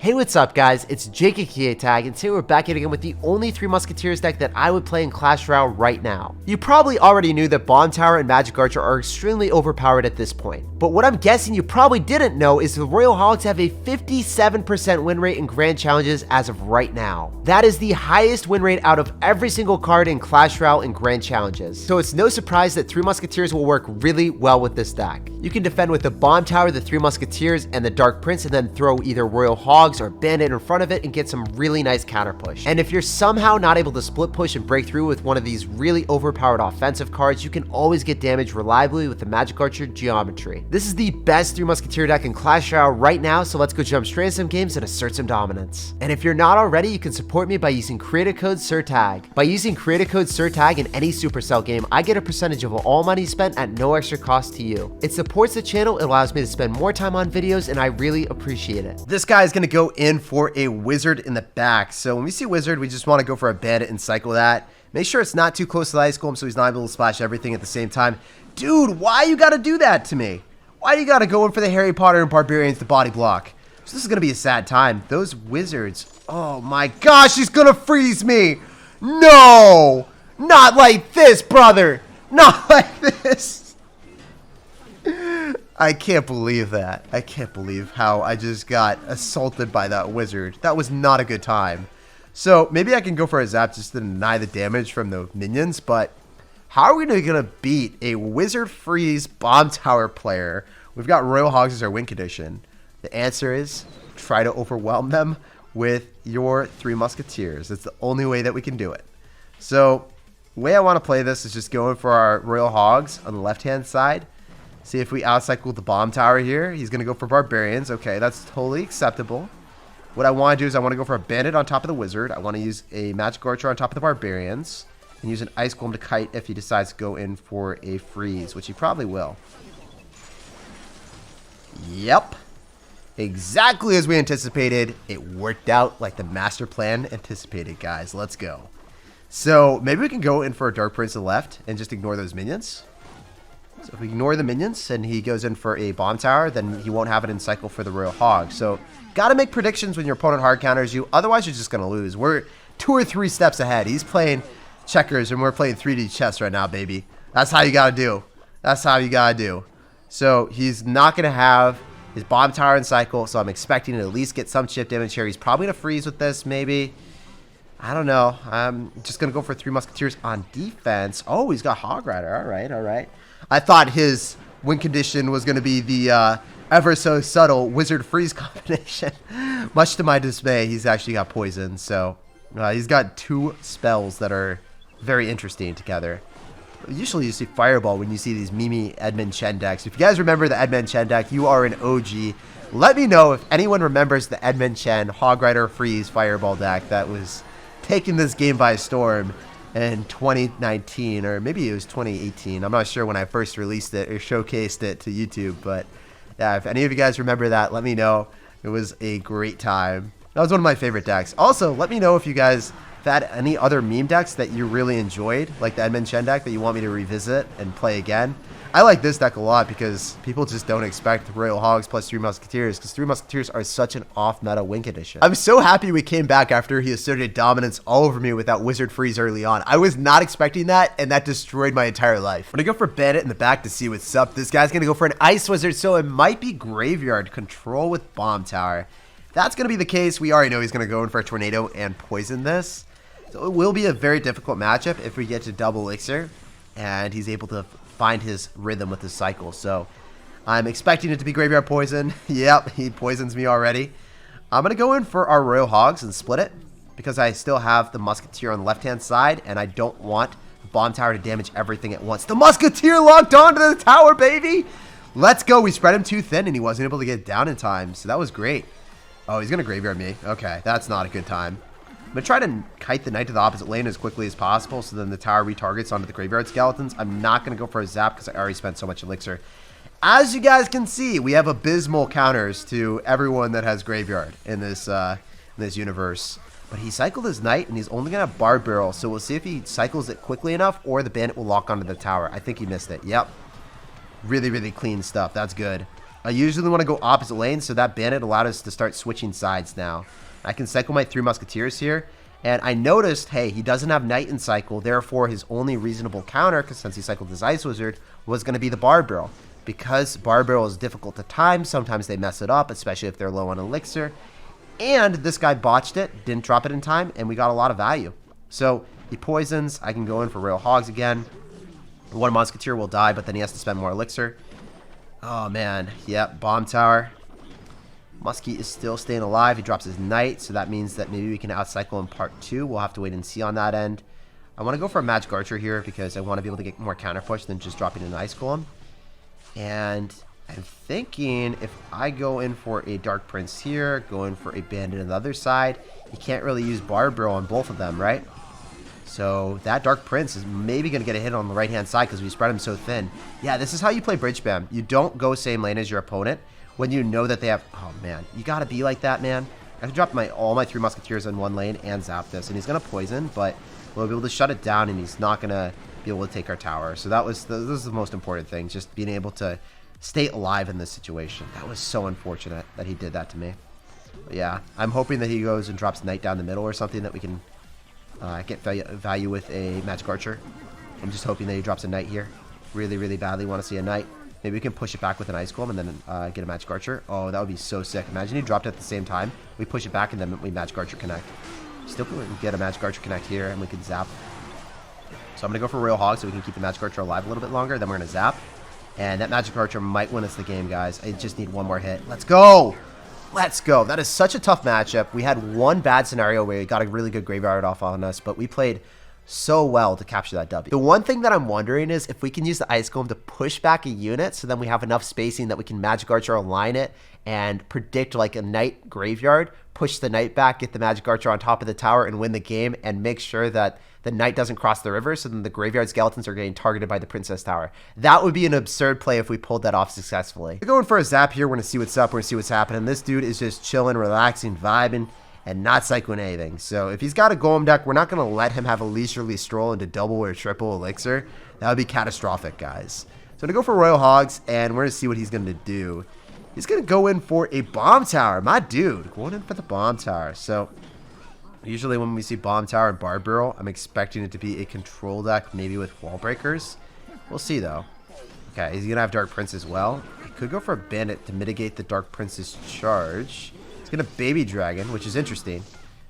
Hey, what's up guys, it's SirTagCR, and today we're back at again with the only 3 Musketeers deck that I would play in Clash Royale right now. You probably already knew that Bomb Tower and Magic Archer are extremely overpowered at this point, but what I'm guessing you probably didn't know is the Royal Hogs have a 57% win rate in Grand Challenges as of right now. That is the highest win rate out of every single card in Clash Royale in Grand Challenges, so it's no surprise that 3 Musketeers will work really well with this deck. You can defend with the Bomb Tower, the 3 Musketeers, and the Dark Prince, and then throw either Royal Hogs or Bandit in front of it and get some really nice counter push. And if you're somehow not able to split push and break through with one of these really overpowered offensive cards, you can always get damage reliably with the Magic Archer Geometry. This is the best 3 Musketeer deck in Clash Royale right now, so let's go jump straight into some games and assert some dominance. And if you're not already, you can support me by using creator code SirTag. By using creator code SirTag in any Supercell game, I get a percentage of all money spent at no extra cost to you. It supports the channel, it allows me to spend more time on videos, and I really appreciate it. This guy is going to go in for a wizard in the back. So when we see wizard, we just want to go for a bandit and cycle that. Make sure it's not too close to the ice golem so he's not able to splash everything at the same time. Dude, why you got to do that to me? Why you got to go in for the Harry Potter and Barbarians to body block? So this is going to be a sad time. Those wizards. Oh my gosh, he's going to freeze me. No, not like this, brother. Not like this. I can't believe that. I can't believe how I just got assaulted by that wizard. That was not a good time. So maybe I can go for a zap just to deny the damage from the minions, but how are we going to beat a wizard freeze bomb tower player? We've got Royal Hogs as our win condition. The answer is try to overwhelm them with your 3 Musketeers. That's the only way that we can do it. So the way I want to play this is just going for our Royal Hogs on the left-hand side. See if we outcycle the bomb tower here. He's going to go for barbarians. Okay, that's totally acceptable. What I want to do is I want to go for a bandit on top of the wizard. I want to use a magic archer on top of the barbarians. And use an ice golem to kite if he decides to go in for a freeze, which he probably will. Yep. Exactly as we anticipated. It worked out like the master plan anticipated, guys. Let's go. So maybe we can go in for a Dark Prince to the left and just ignore those minions. So if we ignore the minions and he goes in for a bomb tower, then he won't have it in cycle for the Royal Hog. So got to make predictions when your opponent hard counters you. Otherwise, you're just going to lose. We're 2 or 3 steps ahead. He's playing checkers and we're playing 3D chess right now, baby. That's how you got to do. That's how you got to do. So he's not going to have his bomb tower in cycle. So I'm expecting to at least get some chip damage here. He's probably going to freeze with this, maybe. I don't know. I'm just going to go for 3 Musketeers on defense. Oh, he's got Hog Rider. All right, all right. I thought his win condition was going to be the ever so subtle wizard freeze combination. Much to my dismay, he's actually got poison. So he's got 2 spells that are very interesting together. Usually you see Fireball when you see these Mimi Edmund Chen decks. If you guys remember the Edmund Chen deck, you are an OG. Let me know if anyone remembers the Edmund Chen Hog Rider Freeze Fireball deck that was taking this game by storm in 2019, or maybe it was 2018. I'm not sure when I first released it or showcased it to YouTube, but yeah, if any of you guys remember that, let me know. It was a great time. That was one of my favorite decks. Also, let me know if you guys have had any other meme decks that you really enjoyed, like the Edmund Chen deck that you want me to revisit and play again. I like this deck a lot because people just don't expect Royal Hogs plus 3 Musketeers because 3 Musketeers are such an off-meta win condition. I'm so happy we came back after he asserted dominance all over me with that wizard freeze early on. I was not expecting that, and that destroyed my entire life. I'm going to go for bandit in the back to see what's up. This guy's going to go for an ice wizard, so it might be graveyard control with bomb tower. If that's going to be the case, we already know he's going to go in for a tornado and poison this. So it will be a very difficult matchup if we get to double elixir and he's able to find his rhythm with his cycle. So I'm expecting it to be graveyard poison. Yep, he poisons me already. I'm going to go in for our Royal Hogs and split it because I still have the Musketeer on the left-hand side and I don't want the bomb tower to damage everything at once. The Musketeer locked onto the tower, baby! Let's go. We spread him too thin and he wasn't able to get down in time, so that was great. Oh, he's going to graveyard me. Okay, that's not a good time. I'm going to try to kite the knight to the opposite lane as quickly as possible so then the tower retargets onto the graveyard skeletons. I'm not going to go for a zap because I already spent so much elixir. As you guys can see, we have abysmal counters to everyone that has graveyard in this universe. But he cycled his knight and he's only going to have Barb Barrel, so we'll see if he cycles it quickly enough or the bandit will lock onto the tower. I think he missed it. Yep. Really, really clean stuff. That's good. I usually want to go opposite lane, so that bandit allowed us to start switching sides now. I can cycle my 3 Musketeers here, and I noticed, hey, he doesn't have Knight in cycle, therefore his only reasonable counter, because since he cycled his Ice Wizard, was going to be the Barb Barrel. Because Barb Barrel is difficult to time, sometimes they mess it up, especially if they're low on Elixir. And this guy botched it, didn't drop it in time, and we got a lot of value. So he poisons, I can go in for Royal Hogs again. One Musketeer will die, but then he has to spend more Elixir. Oh man, yep, Bomb Tower. Muskie is still staying alive. He drops his Knight, so that means that maybe we can outcycle in part 2. We'll have to wait and see on that end. I want to go for a Magic Archer here because I want to be able to get more counter push than just dropping an Ice Golem. And I'm thinking if I go in for a Dark Prince here, go in for a Bandit on the other side, you can't really use Barb Barrel on both of them, right? So that Dark Prince is maybe going to get a hit on the right-hand side because we spread him so thin. Yeah, this is how you play bridge spam. You don't go same lane as your opponent when you know that they have... Oh, man. You got to be like that, man. I can drop all my 3 Musketeers in one lane and zap this. And he's going to poison, but we'll be able to shut it down, and he's not going to be able to take our tower. So that was this is the most important thing, just being able to stay alive in this situation. That was so unfortunate that he did that to me. But yeah, I'm hoping that he goes and drops Knight down the middle or something that we can... get value with a Magic Archer. I'm just hoping that he drops a Knight here. Really, really badly want to see a Knight. Maybe we can push it back with an Ice Golem and then get a Magic Archer. Oh, that would be so sick. Imagine he dropped it at the same time. We push it back and then we Magic Archer connect. Still can get a Magic Archer connect here and we can zap. So I'm going to go for Royal Hog so we can keep the Magic Archer alive a little bit longer. Then we're going to zap. And that Magic Archer might win us the game, guys. I just need one more hit. Let's go! Let's go. That is such a tough matchup. We had one bad scenario where he got a really good graveyard off on us, but we played so well to capture that W. The one thing that I'm wondering is if we can use the Ice Golem to push back a unit so then we have enough spacing that we can Magic Archer align it and predict like a Knight graveyard, push the Knight back, get the Magic Archer on top of the tower and win the game and make sure that the Knight doesn't cross the river so then the graveyard skeletons are getting targeted by the Princess Tower. That would be an absurd play if we pulled that off successfully. We're going for a zap here. We're going to see what's up. We're going to see what's happening. This dude is just chilling, relaxing, vibing, and not cycling anything. So if he's got a Golem deck, we're not going to let him have a leisurely stroll into double or triple Elixir. That would be catastrophic, guys. So I'm going to go for Royal Hogs, and we're going to see what he's going to do. He's going to go in for a Bomb Tower. My dude, going in for the Bomb Tower. So usually when we see Bomb Tower and Barb Barrel, I'm expecting it to be a control deck, maybe with Wall Breakers. We'll see, though. Okay, he's going to have Dark Prince as well. He could go for a Bandit to mitigate the Dark Prince's charge. He's going to Baby Dragon, which is interesting,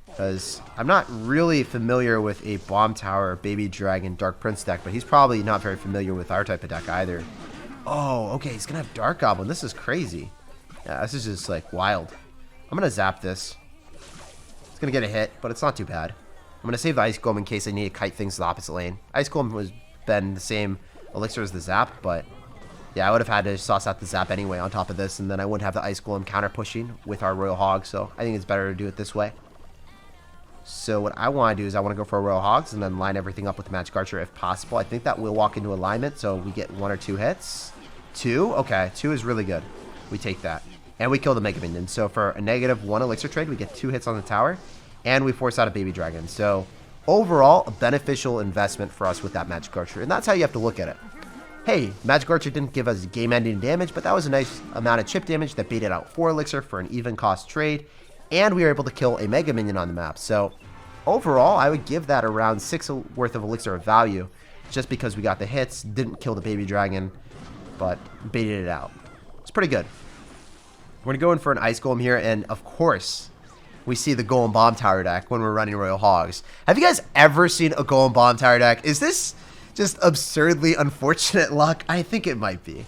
because I'm not really familiar with a Bomb Tower, Baby Dragon, Dark Prince deck, but he's probably not very familiar with our type of deck either. Oh, okay, he's going to have Dark Goblin. This is crazy. Yeah, this is just, like, wild. I'm going to zap this. It's going to get a hit, but it's not too bad. I'm going to save the Ice Golem in case I need to kite things to the opposite lane. Ice Golem was been the same Elixir as the zap, but yeah, I would have had to sauce out the zap anyway on top of this, and then I wouldn't have the Ice Golem counter pushing with our Royal Hog, so I think it's better to do it this way. So what I want to do is I want to go for a Royal Hogs and then line everything up with the Magic Archer if possible. I think that will walk into alignment, so we get 1 or 2 hits. 2? Okay, 2 is really good. We take that. And we kill the Mega Minion. So for a -1 Elixir trade, we get 2 hits on the tower, and we force out a Baby Dragon. So overall, a beneficial investment for us with that Magic Archer, and that's how you have to look at it. Hey, Magic Archer didn't give us game-ending damage, but that was a nice amount of chip damage that baited out 4 Elixir for an even cost trade, and we were able to kill a Mega Minion on the map. So overall, I would give that around 6 worth of Elixir of value, just because we got the hits, didn't kill the Baby Dragon, but baited it out. It's pretty good. We're going to go in for an Ice Golem here, and of course, we see the Golem Bomb Tower deck when we're running Royal Hogs. Have you guys ever seen a Golem Bomb Tower deck? Is this just absurdly unfortunate luck? I think it might be.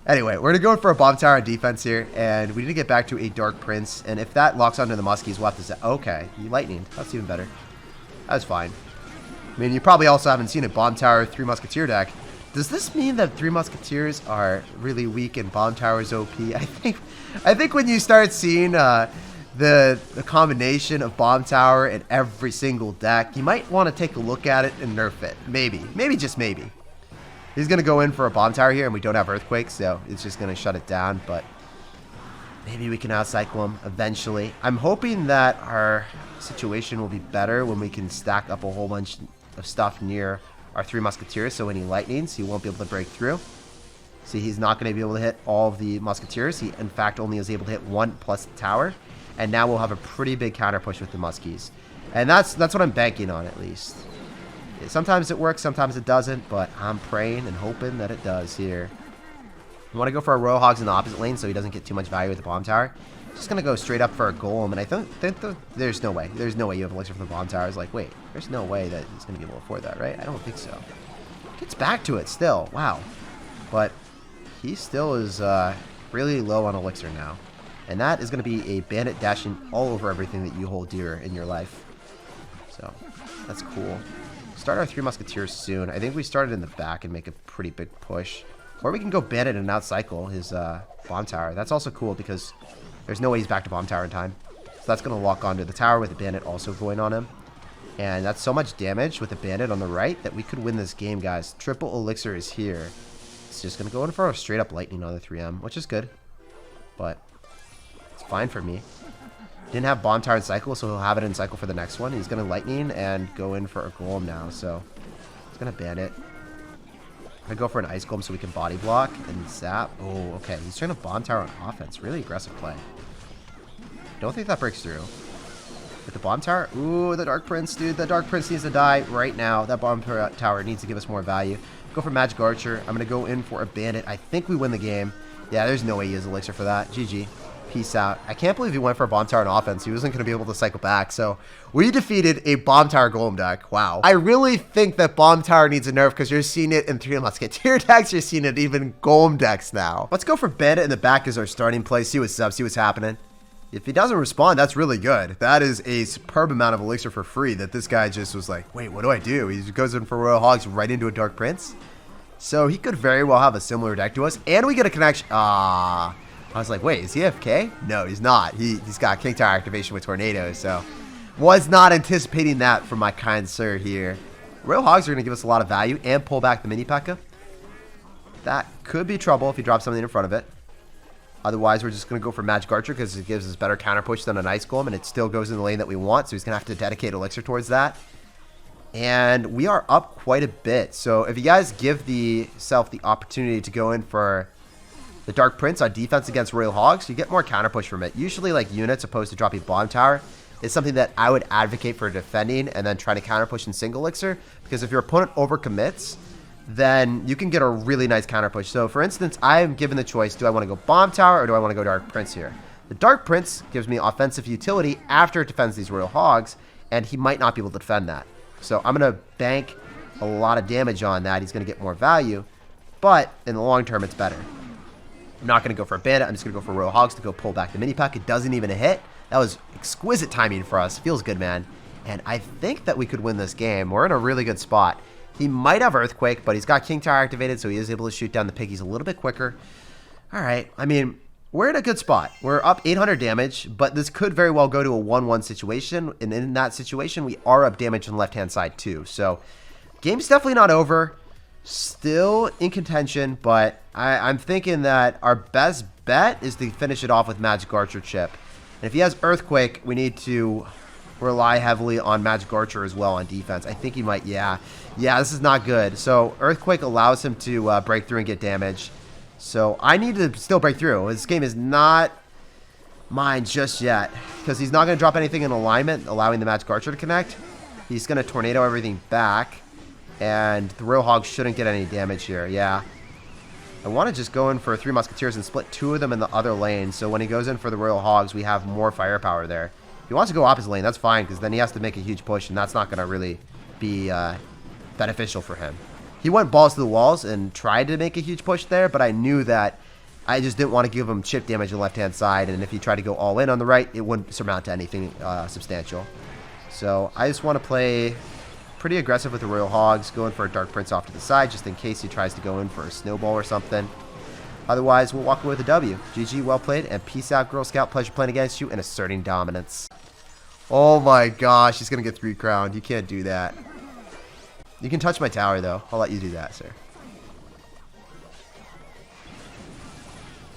Anyway, we're going to go in for a Bomb Tower on defense here, and we need to get back to a Dark Prince, and if that locks onto the Muskies, we'll have to... Okay, you Lightning. That's even better. That's fine. I mean, you probably also haven't seen a Bomb Tower 3 Musketeer deck. Does this mean that 3 Musketeers are really weak and Bomb Tower's OP? I think when you start seeing the combination of Bomb Tower in every single deck, you might want to take a look at it and nerf it. Maybe. Maybe, just maybe. He's going to go in for a Bomb Tower here, and we don't have Earthquake, so it's just going to shut it down, but maybe we can outcycle him eventually. I'm hoping that our situation will be better when we can stack up a whole bunch of stuff near our 3 Musketeers, so when he lightnings, he won't be able to break through. See, he's not going to be able to hit all of the Musketeers. He, in fact, only was able to hit 1 plus the tower. And now we'll have a pretty big counter push with the Muskies. And that's what I'm banking on, at least. Sometimes it works, sometimes it doesn't, but I'm praying and hoping that it does here. I want to go for a Royal Hogs in the opposite lane so he doesn't get too much value with the bomb tower. Just going to go straight up for a Golem, and I think there's no way. There's no way you have elixir for the bomb tower. It's like, wait, there's no way that he's going to be able to afford that, right? I don't think so. Gets back to it still. Wow. But he still is really low on elixir now. And that is going to be a bandit dashing all over everything that you hold dear in your life. So, that's cool. Start our 3 Musketeers soon. I think we started in the back and make a pretty big push. Or we can go bandit and outcycle his bomb tower. That's also cool because there's no way he's back to bomb tower in time. So that's going to lock onto the tower with the bandit also going on him. And that's so much damage with the bandit on the right that we could win this game, guys. Triple elixir is here. It's just going to go in for a straight up lightning on the 3M, which is good. But it's fine for me. Didn't have bomb tower in cycle, so he'll have it in cycle for the next one. He's going to lightning and go in for a golem now, so he's going to bandit. I'm going to go for an ice golem so we can body block and zap. Oh, okay. He's trying to bomb tower on offense. Really aggressive play. Don't think that breaks through. With the bomb tower, ooh, the Dark Prince, dude. The Dark Prince needs to die right now. That bomb tower needs to give us more value. Go for Magic Archer. I'm going to go in for a bandit. I think we win the game. Yeah, there's no way he has elixir for that. GG. Peace out. I can't believe he went for a bomb tower on offense. He wasn't going to be able to cycle back. So we defeated a bomb tower golem deck. Wow. I really think that bomb tower needs a nerf because you're seeing it in 3 Musketeer decks. You're seeing it even golem decks now. Let's go for bandit in the back as our starting play. See what's up. See what's happening. If he doesn't respond, that's really good. That is a superb amount of elixir for free that this guy just was like, wait, what do I do? He goes in for Royal Hogs right into a Dark Prince. So he could very well have a similar deck to us. And we get a connection. I was like, wait, is he AFK? No, he's not. He's got King Tower activation with Tornado, so was not anticipating that from my kind sir here. Royal Hogs are going to give us a lot of value and pull back the mini P.E.K.K.A. That could be trouble if he drops something in front of it. Otherwise, we're just going to go for Magic Archer because it gives us better counter push than an Ice Golem, and it still goes in the lane that we want, so he's going to have to dedicate elixir towards that. And we are up quite a bit, so if you guys give yourself the opportunity to go in for the Dark Prince on defense against Royal Hogs, you get more counter push from it. Usually, like, units opposed to dropping bomb tower is something that I would advocate for defending and then trying to counter push in single elixir, because if your opponent overcommits, then you can get a really nice counter push. So, for instance, I am given the choice, do I want to go bomb tower or do I want to go Dark Prince here? The Dark Prince gives me offensive utility after it defends these Royal Hogs, and he might not be able to defend that. So I'm going to bank a lot of damage on that. He's going to get more value, but in the long term, it's better. I'm not going to go for a bandit. I'm just going to go for Royal Hogs to go pull back the mini pack. It doesn't even hit. That was exquisite timing for us. Feels good, man. And I think that we could win this game. We're in a really good spot. He might have Earthquake, but he's got King Tower activated, so he is able to shoot down the piggies a little bit quicker. All right. I mean, we're in a good spot. We're up 800 damage, but this could very well go to a 1-1 situation. And in that situation, we are up damage on the left-hand side too. So game's definitely not over. Still in contention, but I'm thinking that our best bet is to finish it off with Magic Archer chip. And if he has Earthquake, we need to rely heavily on Magic Archer as well on defense. I think he might, yeah, this is not good. So Earthquake allows him to break through and get damage. So I need to still break through. This game is not mine just yet, because he's not going to drop anything in alignment, allowing the Magic Archer to connect. He's going to tornado everything back, and the Royal Hog shouldn't get any damage here. Yeah. I want to just go in for 3 Musketeers and split 2 of them in the other lane, so when he goes in for the Royal Hogs, we have more firepower there. If he wants to go opposite lane, that's fine, because then he has to make a huge push, and that's not going to really be beneficial for him. He went balls to the walls and tried to make a huge push there, but I knew that I just didn't want to give him chip damage on the left-hand side, and if he tried to go all in on the right, it wouldn't surmount to anything substantial. So I just want to play pretty aggressive with the Royal Hogs, going for a Dark Prince off to the side, just in case he tries to go in for a snowball or something. Otherwise, we'll walk away with a W. GG, well played, and peace out, Girl Scout. Pleasure playing against you and asserting dominance. Oh my gosh, he's going to get 3 crowned. You can't do that. You can touch my tower, though. I'll let you do that, sir.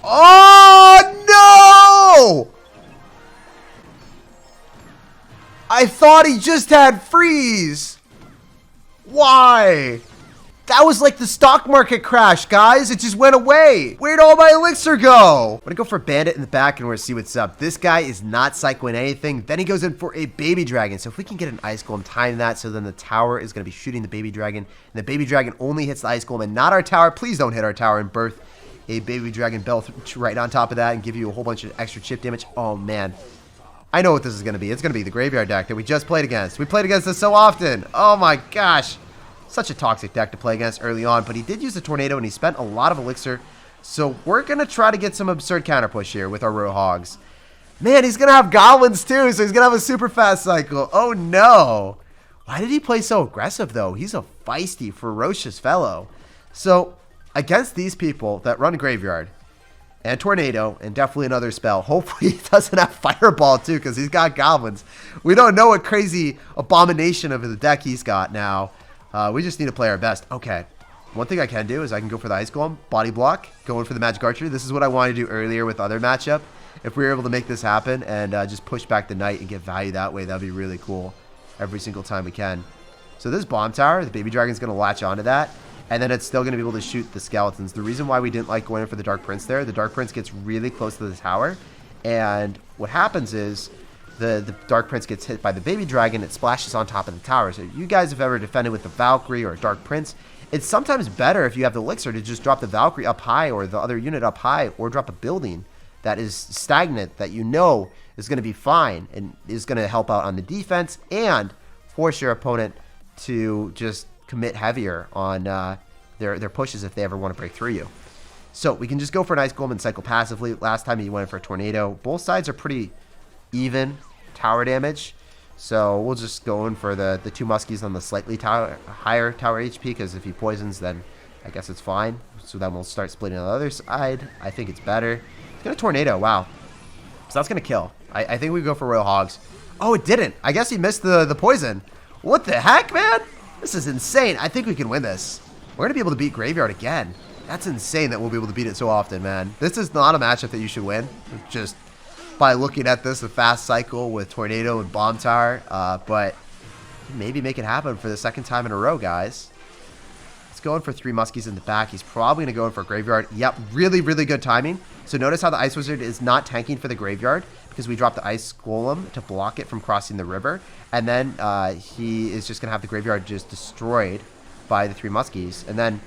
Oh, no! I thought he just had freeze. Why? That was like the stock market crash, guys. It just went away. Where'd all my elixir go? I'm gonna go for Bandit in the back and we're gonna see what's up. This guy is not cycling anything. Then he goes in for a baby dragon. So if we can get an ice golem, time that, so then the tower is gonna be shooting the baby dragon. And the baby dragon only hits the ice golem and not our tower. Please don't hit our tower and birth a baby dragon bell right on top of that and give you a whole bunch of extra chip damage. Oh man. I know what this is gonna be. It's gonna be the graveyard deck that we just played against. We played against this so often. Oh my gosh. Such a toxic deck to play against early on, but he did use a tornado and he spent a lot of elixir. So we're going to try to get some absurd counter push here with our row hogs. Man, he's going to have goblins too, so he's going to have a super fast cycle. Oh no. Why did he play so aggressive though? He's a feisty, ferocious fellow. So against these people that run graveyard and tornado and definitely another spell, hopefully he doesn't have fireball too because he's got goblins. We don't know what crazy abomination of the deck he's got now. We just need to play our best. Okay. One thing I can do is I can go for the ice golem, body block, go in for the magic archery. This is what I wanted to do earlier with other matchup. If we were able to make this happen and just push back the knight and get value that way, that'd be really cool every single time we can. So this bomb tower, the baby dragon's going to latch onto that, and then it's still going to be able to shoot the skeletons. The reason why we didn't like going in for the Dark Prince there, the Dark Prince gets really close to the tower, and what happens is the Dark Prince gets hit by the baby dragon, it splashes on top of the tower. So you guys have ever defended with the Valkyrie or a Dark Prince, it's sometimes better if you have the elixir to just drop the Valkyrie up high or the other unit up high, or drop a building that is stagnant that you know is going to be fine and is going to help out on the defense and force your opponent to just commit heavier on their pushes if they ever want to break through you. So we can just go for an ice golem and cycle passively. Last time he went for a tornado. Both sides are pretty even tower damage, so we'll just go in for the two muskies on the slightly higher tower HP, because if he poisons then I guess it's fine. So then we'll start splitting on the other side. I think it's better. It's gonna tornado. Wow. So that's gonna kill. I think we go for Royal Hogs. Oh, it didn't. I guess he missed the poison. What the heck, man? This is insane. I think we can win this. We're gonna be able to beat Graveyard again. That's insane that we'll be able to beat it so often, man. This is not a matchup that you should win. Just by looking at this, the fast cycle with Tornado and Bomb Tower, but maybe make it happen for the second time in a row, guys. Let's go in for 3 muskies in the back. He's probably going to go in for Graveyard. Yep, really, really good timing. So notice how the Ice Wizard is not tanking for the Graveyard because we dropped the Ice Golem to block it from crossing the river. And then he is just going to have the Graveyard just destroyed by the 3 muskies. And then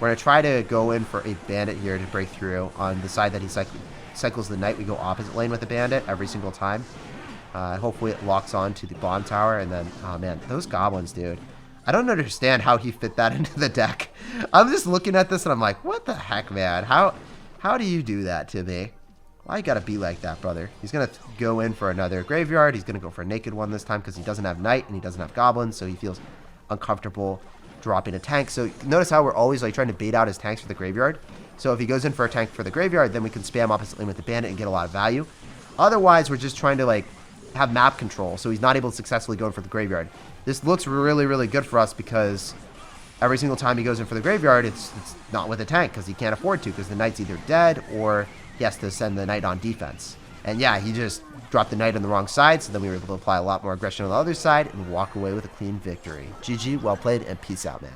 we're going to try to go in for a Bandit here to break through on the side that he cycles the knight. We go opposite lane with the bandit every single time. Hopefully it locks on to the bomb tower, and then, oh man, those goblins, dude. I don't understand how he fit that into the deck. I'm just looking at this and I'm like, what the heck, man? How do you do that to me? Why you gotta be like that, brother? He's gonna go in for another graveyard. He's gonna go for a naked one this time because he doesn't have knight and he doesn't have goblins, so he feels uncomfortable dropping a tank. So notice how we're always like trying to bait out his tanks for the graveyard. So if he goes in for a tank for the graveyard, then we can spam opposite lane with the bandit and get a lot of value. Otherwise, we're just trying to like have map control, so he's not able to successfully go in for the graveyard. This looks really, really good for us because every single time he goes in for the graveyard, it's not with a tank because he can't afford to, because the knight's either dead or he has to send the knight on defense. And yeah, he just dropped the knight on the wrong side, so then we were able to apply a lot more aggression on the other side and walk away with a clean victory. GG, well played, and peace out, man.